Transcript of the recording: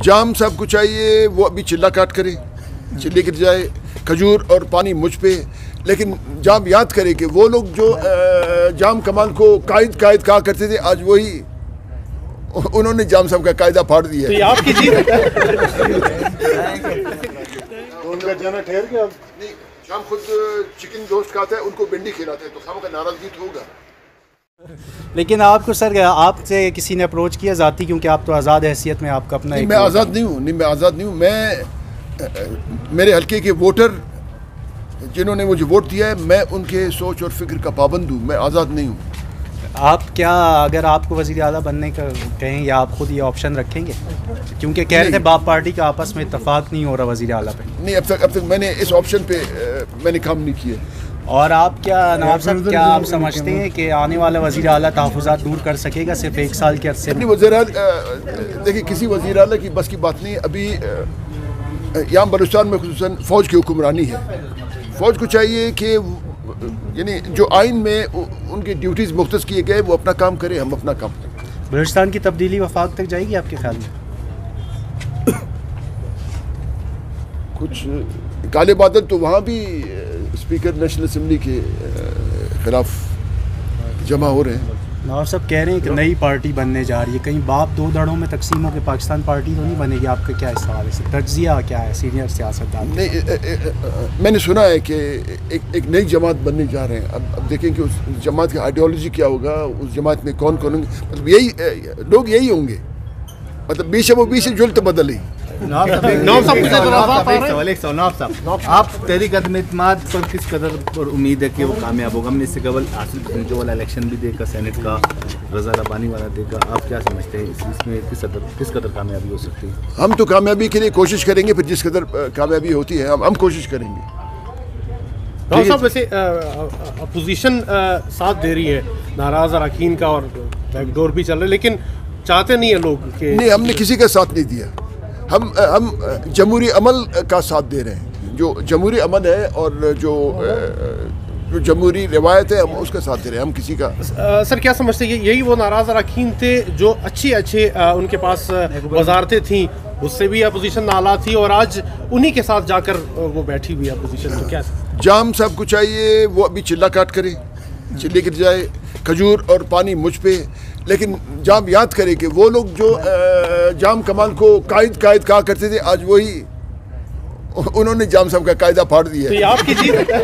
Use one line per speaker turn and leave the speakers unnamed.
जाम साहब को चाहिए वो अभी चिल्ला काट करे, चिल्ली गिर जाए, खजूर और पानी मुझ पे। लेकिन जाम याद करे कि वो लोग जो जाम कमाल को कायद कहा करते थे, आज वही उन्होंने जाम साहब का कायदा फाड़ दिया।
तो ये आपकी जीत है।
उनका जाना ठहर गया।
नहीं, जाम खुद चिकन दोस्त खाता है, उनको भिंडी खिलाता है, तो खाम का नाराजगी तो होगा।
लेकिन आपको सर आपसे किसी ने अप्रोच किया ज़ाती, क्योंकि आप तो आज़ाद हैसियत में आपका अपना
नहीं, मैं आज़ाद नहीं हूँ। नहीं, मैं आज़ाद नहीं हूँ। मैं मेरे हल्के के वोटर जिन्होंने मुझे वोट दिया है, मैं उनके सोच और फिक्र का पाबंद हूँ। मैं आज़ाद नहीं हूँ।
आप क्या, अगर आपको वज़ीर आला बनने का कहें, या आप खुद ये ऑप्शन रखेंगे? क्योंकि कह रहे थे बाप पार्टी का आपस में इत्तेफाक नहीं हो रहा वज़ीर आला पे।
नहीं, अब तक मैंने इस ऑप्शन पे मैंने काम नहीं किया।
और आप क्या नवाब साहब, क्या आप समझते हैं कि आने वाला वज़ीर आला तहफ़्फ़ुज़ात दूर कर सकेगा सिर्फ 1 साल के अरसे में?
देखिए, किसी वज़ीर आला की बस की बात नहीं। अभी यहाँ बलूचिस्तान में खुसूसन फ़ौज की हुक्मरानी है। फ़ौज को चाहिए कि यानी जो आइन में उनकी ड्यूटीज़ मुख्तस किए गए, वो अपना काम करे, हम अपना काम करें।
बलूचिस्तान की तब्दीली वफाक तक जाएगी आपके ख्याल में?
कुछ काले बादल तो वहाँ भी स्पीकर नेशनल असम्बली के खिलाफ जमा हो रहे हैं।
नवाब साहब कह रहे हैं कि नई पार्टी बनने जा रही है, कहीं बाप दो धड़ों में तकसीम हो के पाकिस्तान पार्टी तो नहीं बनेगी? आपका क्या इस हवाले से तज्जिया क्या है सीनियर सियासतदान?
नहीं, मैंने सुना है कि एक नई जमात बनने जा रहे हैं। अब देखें कि उस जमात की आइडियोलॉजी क्या होगा, उस जमात में कौन कौन होंगे। मतलब यही लोग यही होंगे, मतलब 20 जुल्त बदल ही।
आप तहरीक अदम इत्मीनान पर किस कदर पर उम्मीद है कि वो कामयाब होगा? हमने इससे कबल हासिल जो वाला इलेक्शन भी देखा, सेनेट का रज़ा रब्बानी वाला देखा, आप क्या समझते हैं इसमें किस कदर कामयाबी हो सकती है?
हम तो कामयाबी के लिए कोशिश करेंगे, फिर जिस कदर कामयाबी होती है हम कोशिश करेंगे।
डॉक्टर साहब, वैसे अपोजिशन साथ दे रही है, नाराज अरकान का और बैकडोर भी चल रहा है, लेकिन चाहते नहीं है लोग कि
नहीं, हमने किसी का साथ नहीं दिया। हम जमहूरी अमल का साथ दे रहे हैं। जो जमहूरी अमल है और जो जमहूरी रिवायत है, हम उसका साथ दे रहे हैं, हम किसी का।
सर क्या समझते हैं, यही वो नाराज अरकान थे जो अच्छे उनके पास वजारतें थीं, उससे भी अपोजिशन नाला थी, और आज उन्हीं के साथ जाकर वो बैठी हुई अपोजिशन? तो क्या
जाम साहब को चाहिए वो अभी चिल्ला काट करे, चिल्ली गिर जाए, खजूर और पानी मुझ पे। लेकिन जाम याद करे कि वो लोग जो जाम कमाल को कायद कहा करते थे, आज वही उन्होंने जाम साहब का कायदा फाड़ दिया।
तो ये आपकी जीत है।